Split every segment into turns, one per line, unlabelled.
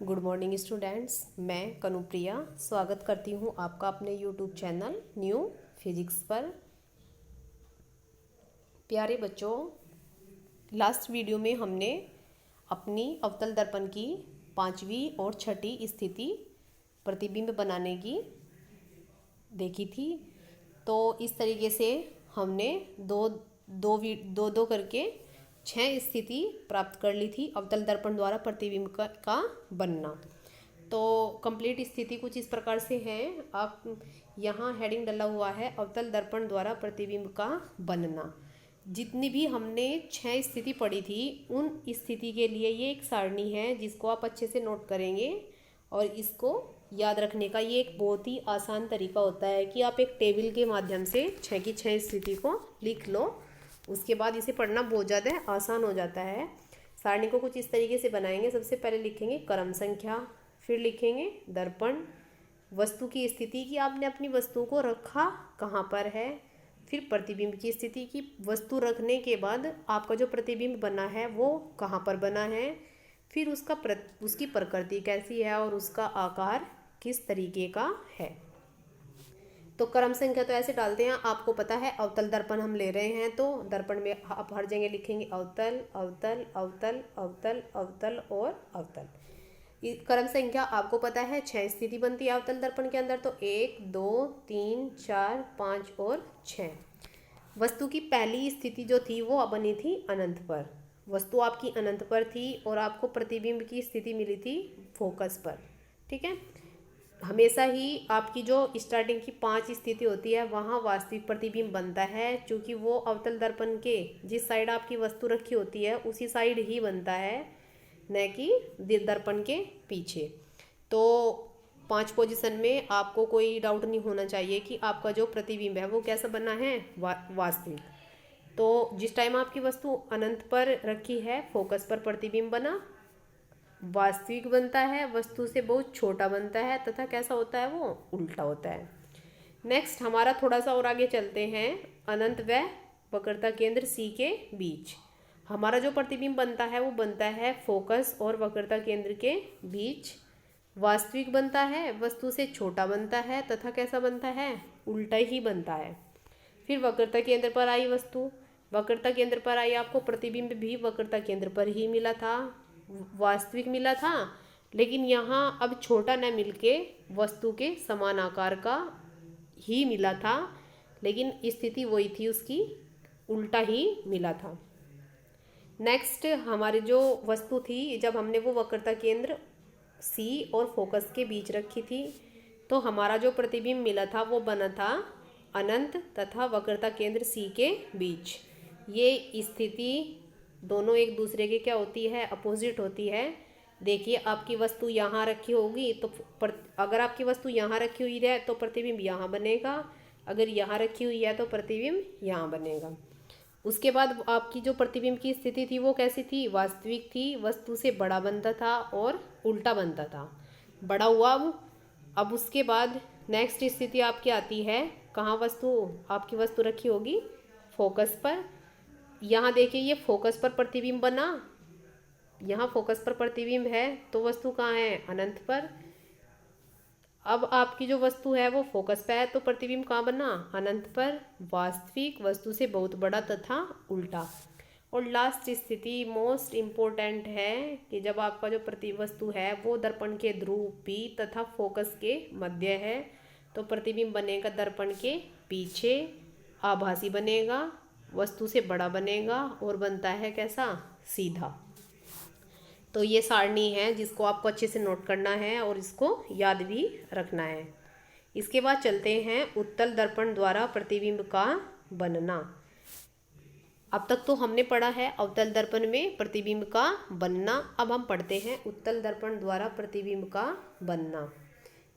Good morning students, मैं कनुप्रिया स्वागत करती हूँ आपका अपने यूट्यूब चैनल न्यू फिजिक्स पर। प्यारे बच्चों, लास्ट वीडियो में हमने अपनी अवतल दर्पण की पांचवी और छठी स्थिति प्रतिबिंब बनाने की देखी थी। तो इस तरीके से हमने दो दो दो दो करके 6 स्थिति प्राप्त कर ली थी अवतल दर्पण द्वारा प्रतिबिंब का बनना। तो कंप्लीट स्थिति कुछ इस प्रकार से है। आप यहाँ हेडिंग डला हुआ है अवतल दर्पण द्वारा प्रतिबिंब का बनना। जितनी भी हमने 6 स्थिति पढ़ी थी उन स्थिति के लिए ये एक सारणी है जिसको आप अच्छे से नोट करेंगे और इसको याद रखने का ये एक बहुत ही आसान तरीका होता है कि आप एक टेबल के माध्यम से 6 की 6 स्थिति को लिख लो। उसके बाद इसे पढ़ना बहुत ज़्यादा आसान हो जाता है। सारणी को कुछ इस तरीके से बनाएंगे। सबसे पहले लिखेंगे क्रम संख्या, फिर लिखेंगे दर्पण, वस्तु की स्थिति कि आपने अपनी वस्तु को रखा कहाँ पर है, फिर प्रतिबिंब की स्थिति की वस्तु रखने के बाद आपका जो प्रतिबिंब बना है वो कहाँ पर बना है, फिर उसकी प्रकृति कैसी है और उसका आकार किस तरीके का है। तो क्रम संख्या तो ऐसे डालते हैं, आपको पता है अवतल दर्पण हम ले रहे हैं तो दर्पण में आप हर जगह लिखेंगे अवतल अवतल अवतल अवतल अवतल और अवतल। क्रम संख्या आपको पता है 6 स्थिति बनती है अवतल दर्पण के अंदर, तो 1 2 3 4 5 और 6। वस्तु की पहली स्थिति जो थी वो बनी थी अनंत पर। वस्तु आपकी अनंत पर थी और आपको प्रतिबिंब की स्थिति मिली थी फोकस पर। ठीक है, हमेशा ही आपकी जो स्टार्टिंग की 5 स्थिति होती है वहाँ वास्तविक प्रतिबिंब बनता है, क्योंकि वो अवतल दर्पण के जिस साइड आपकी वस्तु रखी होती है उसी साइड ही बनता है, न कि दर्पण के पीछे। तो 5 पोजीशन में आपको कोई डाउट नहीं होना चाहिए कि आपका जो प्रतिबिंब है वो कैसा बना है, वास्तविक। तो जिस टाइम आपकी वस्तु अनंत पर रखी है फोकस पर प्रतिबिंब बना, वास्तविक बनता है, वस्तु से बहुत छोटा बनता है तथा कैसा होता है वो उल्टा होता है। नेक्स्ट हमारा थोड़ा सा और आगे चलते हैं। अनंत व वक्रता केंद्र सी के बीच हमारा जो प्रतिबिंब बनता है वो बनता है फोकस और वक्रता केंद्र के बीच। वास्तविक बनता है, वस्तु से छोटा बनता है तथा कैसा बनता है, उल्टा ही बनता है। फिर वक्रता केंद्र पर आई वस्तु, वक्रता केंद्र पर आई, आपको प्रतिबिंब भी वक्रता केंद्र पर ही मिला था, वास्तविक मिला था, लेकिन यहाँ अब छोटा न मिलके वस्तु के समान आकार का ही मिला था, लेकिन स्थिति वही थी, उसकी उल्टा ही मिला था। नेक्स्ट हमारी जो वस्तु थी, जब हमने वो वक्रता केंद्र सी और फोकस के बीच रखी थी तो हमारा जो प्रतिबिंब मिला था वो बना था अनंत तथा वक्रता केंद्र सी के बीच। ये स्थिति दोनों एक दूसरे के क्या होती है, अपोजिट होती है। देखिए आपकी वस्तु यहाँ रखी होगी तो अगर आपकी वस्तु यहाँ रखी हुई है तो प्रतिबिंब यहाँ बनेगा, अगर यहाँ रखी हुई है तो प्रतिबिंब यहाँ बनेगा। उसके बाद आपकी जो प्रतिबिंब की स्थिति थी वो कैसी थी, वास्तविक थी, वस्तु से बड़ा बनता था और उल्टा बनता था, बड़ा हुआ। अब उसके बाद नेक्स्ट स्थिति आपकी आती है कहाँ, आपकी वस्तु रखी होगी फोकस पर। यहाँ देखिए ये फोकस पर प्रतिबिंब बना, यहाँ फोकस पर प्रतिबिंब है तो वस्तु कहाँ है, अनंत पर। अब आपकी जो वस्तु है वो फोकस पे है तो प्रतिबिंब कहाँ बना, अनंत पर, वास्तविक, वस्तु से बहुत बड़ा तथा उल्टा। और लास्ट स्थिति मोस्ट इम्पोर्टेंट है कि जब आपका जो वस्तु है वो दर्पण के ध्रुव P तथा फोकस के मध्य है तो प्रतिबिंब बनेगा दर्पण के पीछे, आभासी बनेगा, वस्तु से बड़ा बनेगा और बनता है कैसा, सीधा। तो ये सारणी है जिसको आपको अच्छे से नोट करना है और इसको याद भी रखना है। इसके बाद चलते हैं उत्तल दर्पण द्वारा प्रतिबिंब का बनना। अब तक तो हमने पढ़ा है अवतल दर्पण में प्रतिबिंब का बनना, अब हम पढ़ते हैं उत्तल दर्पण द्वारा प्रतिबिंब का बनना।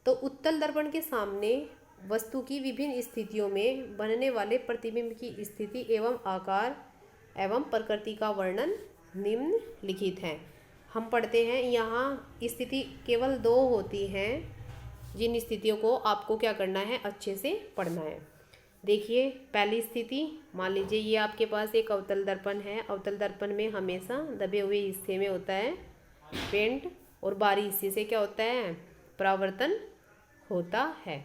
तो उत्तल दर्पण के सामने वस्तु की विभिन्न स्थितियों में बनने वाले प्रतिबिंब की स्थिति एवं आकार एवं प्रकृति का वर्णन निम्नलिखित है। हम पढ़ते हैं, यहाँ स्थिति केवल 2 होती हैं, जिन स्थितियों को आपको क्या करना है, अच्छे से पढ़ना है। देखिए पहली स्थिति, मान लीजिए ये आपके पास एक अवतल दर्पण है। अवतल दर्पण में हमेशा दबे हुए हिस्से में होता है पेंट और बाहरी हिस्से से क्या होता है, परावर्तन होता है।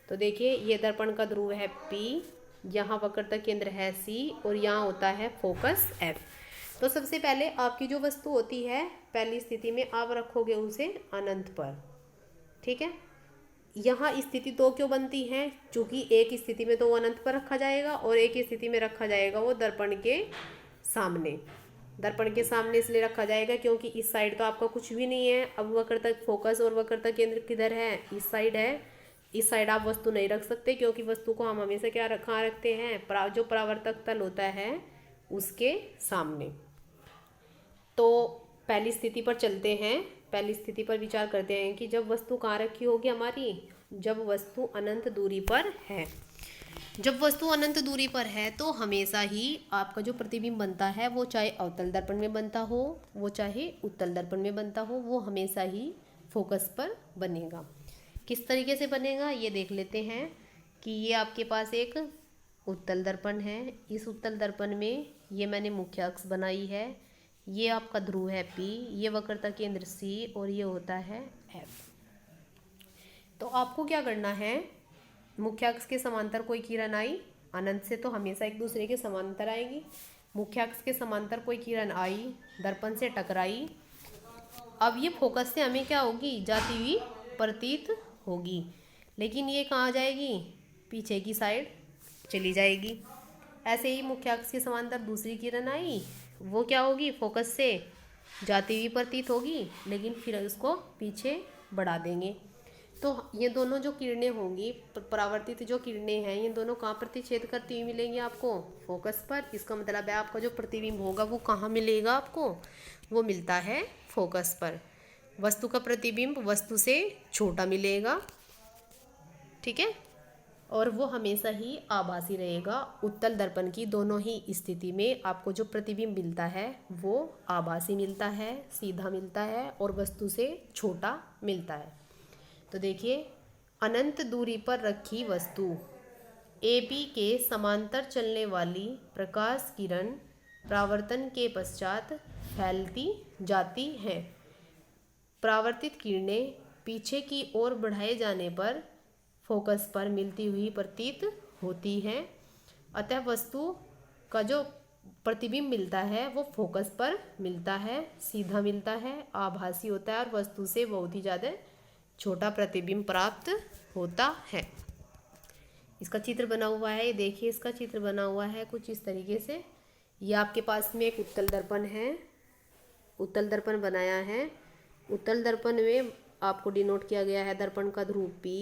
तो देखिए ये दर्पण का ध्रुव है P, यहाँ वक्रता केंद्र है C और यहाँ होता है फोकस F। तो सबसे पहले आपकी जो वस्तु होती है पहली स्थिति में आप रखोगे उसे अनंत पर, ठीक है। यहाँ स्थिति दो क्यों बनती है, क्योंकि एक स्थिति में तो वो अनंत पर रखा जाएगा और एक स्थिति में रखा जाएगा वो दर्पण के सामने। दर्पण के सामने इसलिए रखा जाएगा क्योंकि इस साइड तो आपका कुछ भी नहीं है। अब वक्रता फोकस और वक्रता केंद्र किधर है, इस साइड है। इस साइड आप वस्तु नहीं रख सकते क्योंकि वस्तु को हम हमेशा क्या कहाँ रखते हैं, जो परावर्तक तल होता है उसके सामने। तो पहली स्थिति पर चलते हैं, पहली स्थिति पर विचार करते हैं कि जब वस्तु कहाँ रखी होगी हमारी, जब वस्तु अनंत दूरी पर है। जब वस्तु अनंत दूरी पर है तो हमेशा ही आपका जो प्रतिबिंब बनता है वो चाहे अवतल दर्पण में बनता हो, वो चाहे उत्तल दर्पण में बनता हो, वो हमेशा ही फोकस पर बनेगा। किस तरीके से बनेगा ये देख लेते हैं कि ये आपके पास एक उत्तल दर्पण है। इस उत्तल दर्पण में ये मैंने मुख्य अक्ष बनाई है, ये आपका ध्रुव है P, ये वक्रता केंद्र C और ये होता है F। तो आपको क्या करना है, मुख्य अक्ष के समांतर कोई किरण आई, अनंत से तो हमेशा एक दूसरे के समांतर आएगी। मुख्य अक्ष के समांतर कोई किरण आई, दर्पण से टकराई, अब ये फोकस से हमें क्या होगी, जाती हुई प्रतीत होगी, लेकिन ये कहाँ जाएगी, पीछे की साइड चली जाएगी। ऐसे ही मुख्य अक्ष के समांतर दूसरी किरण आई, वो क्या होगी, फोकस से जाती हुई प्रतीत होगी, लेकिन फिर उसको पीछे बढ़ा देंगे। तो ये दोनों जो किरणें होंगी, परावर्तित जो किरणें हैं, ये दोनों कहाँ प्रतिच्छेद करती हुई मिलेंगी आपको, फोकस पर। इसका मतलब है आपका जो प्रतिबिंब होगा वो कहाँ मिलेगा आपको, वो मिलता है फोकस पर। वस्तु का प्रतिबिंब वस्तु से छोटा मिलेगा, ठीक है, और वो हमेशा ही आभासी रहेगा। उत्तल दर्पण की दोनों ही स्थिति में आपको जो प्रतिबिंब मिलता है वो आभासी मिलता है, सीधा मिलता है और वस्तु से छोटा मिलता है। तो देखिए, अनंत दूरी पर रखी वस्तु AB के समांतर चलने वाली प्रकाश किरण परावर्तन के पश्चात फैलती जाती हैं। परावर्तित किरणें पीछे की ओर बढ़ाए जाने पर फोकस पर मिलती हुई प्रतीत होती हैं। अतः वस्तु का जो प्रतिबिंब मिलता है वो फोकस पर मिलता है, सीधा मिलता है, आभासी होता है और वस्तु से बहुत ही ज़्यादा छोटा प्रतिबिंब प्राप्त होता है। इसका चित्र बना हुआ है, ये देखिए इसका चित्र बना हुआ है कुछ इस तरीके से। ये आपके पास में एक उत्तल दर्पण है, उत्तल दर्पण बनाया है। उत्तल दर्पण में आपको डिनोट किया गया है दर्पण का ध्रुव P,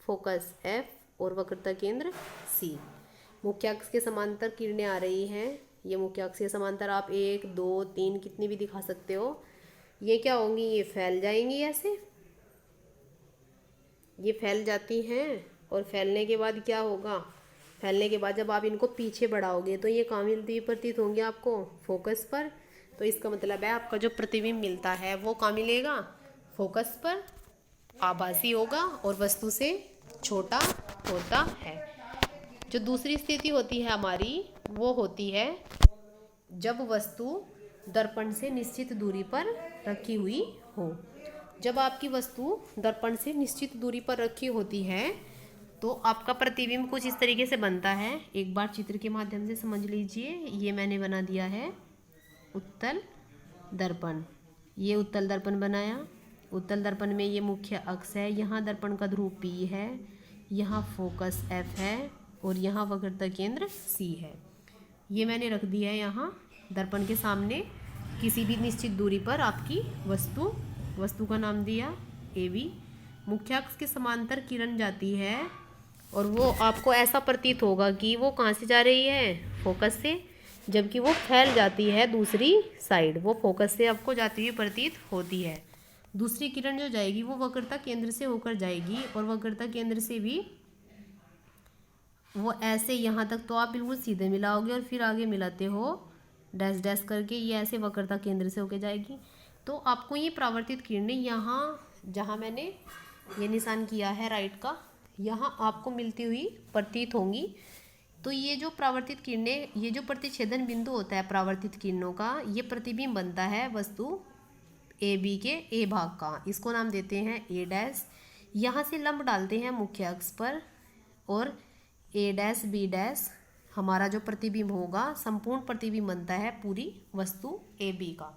फोकस F और वक्रता केंद्र C। मुख्य अक्ष के समांतर किरणें आ रही हैं, ये मुख्य अक्ष के समांतर आप 1, 2, 3 कितनी भी दिखा सकते हो। ये क्या होंगी, ये फैल जाएंगी, ऐसे ये फैल जाती हैं और फैलने के बाद क्या होगा, फैलने के बाद जब आप इनको पीछे बढ़ाओगे तो ये कहाँ मिलती हुई प्रतीत होंगी आपको, फोकस पर। तो इसका मतलब है आपका जो प्रतिबिंब मिलता है वो कहाँ मिलेगा, फोकस पर, आभासी होगा और वस्तु से छोटा होता है। जो दूसरी स्थिति होती है हमारी वो होती है जब वस्तु दर्पण से निश्चित दूरी पर रखी हुई हो। जब आपकी वस्तु दर्पण से निश्चित दूरी पर रखी होती है तो आपका प्रतिबिंब कुछ इस तरीके से बनता है। एक बार चित्र के माध्यम से समझ लीजिए। ये मैंने बना दिया है उत्तल दर्पण, ये उत्तल दर्पण बनाया। उत्तल दर्पण में ये मुख्य अक्ष है, यहाँ दर्पण का ध्रुव P है, यहाँ फोकस F है और यहाँ वक्रता केंद्र C है। ये मैंने रख दिया है यहाँ दर्पण के सामने किसी भी निश्चित दूरी पर आपकी वस्तु का नाम दिया AB। मुख्य अक्ष के समांतर किरण जाती है और वो आपको ऐसा प्रतीत होगा कि वो कहाँ से जा रही है, फोकस से, जबकि वो फैल जाती है दूसरी साइड, वो फोकस से आपको जाती हुई प्रतीत होती है। दूसरी किरण जो जाएगी वो वक्रता केंद्र से होकर जाएगी और वक्रता केंद्र से भी वो ऐसे यहाँ तक तो आप बिल्कुल सीधे मिलाओगे और फिर आगे मिलाते हो डैश डैश करके, ये ऐसे वक्रता केंद्र से होकर जाएगी। तो आपको ये परावर्तित किरणें यहाँ जहाँ मैंने ये निशान किया है राइट का, यहाँ आपको मिलती हुई प्रतीत होंगी। तो ये जो परावर्तित किरणें, ये जो प्रतिच्छेदन बिंदु होता है परावर्तित किरणों का, ये प्रतिबिंब बनता है वस्तु ए बी के ए भाग का, इसको नाम देते हैं ए डैश। यहाँ से लंब डालते हैं मुख्य अक्ष पर और ए डैश बी डैश हमारा जो प्रतिबिंब होगा संपूर्ण प्रतिबिंब बनता है पूरी वस्तु ए बी का।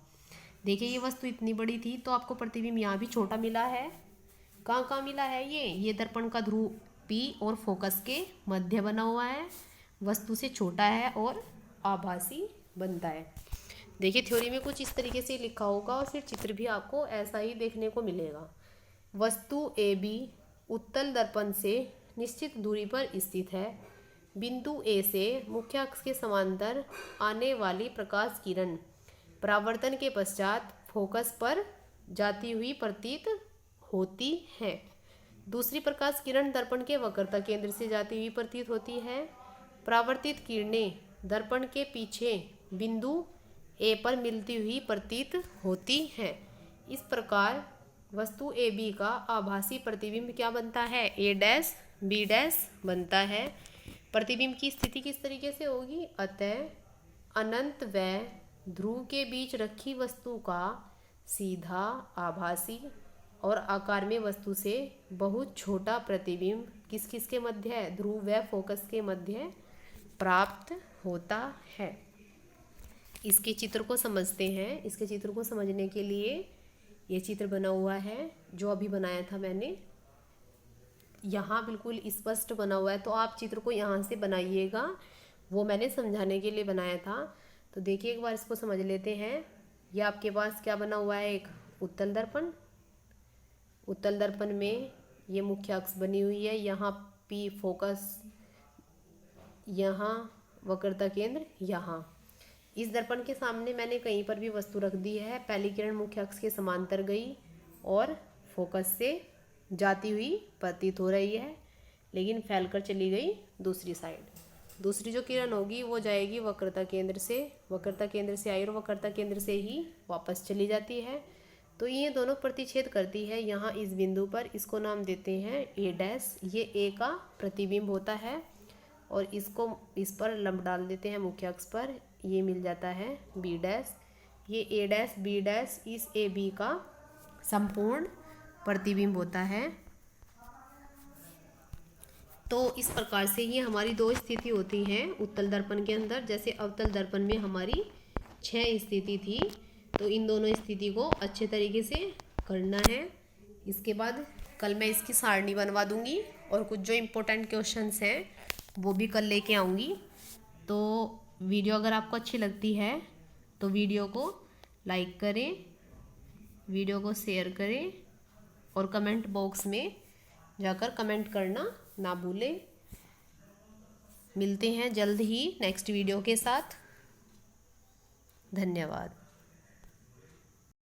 देखिए ये वस्तु इतनी बड़ी थी तो आपको प्रतिबिंब यहाँ भी छोटा मिला है। कहाँ कहाँ मिला है ये दर्पण का ध्रुव P और फोकस के मध्य बना हुआ है, वस्तु से छोटा है और आभासी बनता है। देखिए थ्योरी में कुछ इस तरीके से लिखा होगा और फिर चित्र भी आपको ऐसा ही देखने को मिलेगा। वस्तु ए बी उत्तल दर्पण से निश्चित दूरी पर स्थित है। बिंदु ए से मुख्य अक्ष के समांतर आने वाली प्रकाश किरण परावर्तन के पश्चात फोकस पर जाती हुई प्रतीत होती है। दूसरी प्रकाश किरण दर्पण के वक्रता केंद्र से जाती हुई प्रतीत होती है। परावर्तित किरणें दर्पण के पीछे बिंदु ए पर मिलती हुई प्रतीत होती है। इस प्रकार वस्तु ए बी का आभासी प्रतिबिंब क्या बनता है, ए डैश बी डैश बनता है। प्रतिबिंब की स्थिति किस तरीके से होगी, अतः अनंत व ध्रुव के बीच रखी वस्तु का सीधा आभासी और आकार में वस्तु से बहुत छोटा प्रतिबिंब किस किस के मध्य है, ध्रुव व फोकस के मध्य प्राप्त होता है। इसके चित्र को समझते हैं। इसके चित्र को समझने के लिए ये चित्र बना हुआ है जो अभी बनाया था मैंने, यहाँ बिल्कुल स्पष्ट बना हुआ है, तो आप चित्र को यहाँ से बनाइएगा, वो मैंने समझाने के लिए बनाया था। तो देखिए एक बार इसको समझ लेते हैं। ये आपके पास क्या बना हुआ है, एक उत्तल दर्पण। उत्तल दर्पण में ये मुख्य अक्ष बनी हुई है, यहाँ P फोकस, यहाँ वक्रता केंद्र, यहाँ। इस दर्पण के सामने मैंने कहीं पर भी वस्तु रख दी है। पहली किरण मुख्य अक्ष के समांतर गई और फोकस से जाती हुई प्रतीत हो रही है, लेकिन फैलकर चली गई दूसरी साइड। दूसरी जो किरण होगी वो जाएगी वक्रता केंद्र से, वक्रता केंद्र से आई और वक्रता केंद्र से ही वापस चली जाती है। तो ये दोनों प्रतिच्छेद करती है यहाँ इस बिंदु पर, इसको नाम देते हैं ए डैश। ये ए का प्रतिबिंब होता है और इसको इस पर लंब डाल देते हैं मुख्य अक्ष पर, ये मिल जाता है बी डैश। ये ए डैश बी डैश इस ए बी का संपूर्ण प्रतिबिंब होता है। तो इस प्रकार से ये हमारी दो स्थिति होती हैं उत्तल दर्पण के अंदर। जैसे अवतल दर्पण में हमारी 6 स्थिति थी, तो इन दोनों स्थिति को अच्छे तरीके से करना है। इसके बाद कल मैं इसकी सारणी बनवा दूंगी और कुछ जो इम्पोर्टेंट क्वेश्चंस हैं वो भी कल लेके आऊँगी। तो वीडियो अगर आपको अच्छी लगती है तो वीडियो को लाइक करें, वीडियो को शेयर करें और कमेंट बॉक्स में जाकर कमेंट करना ना भूलें। मिलते हैं जल्द ही नेक्स्ट वीडियो के साथ। धन्यवाद।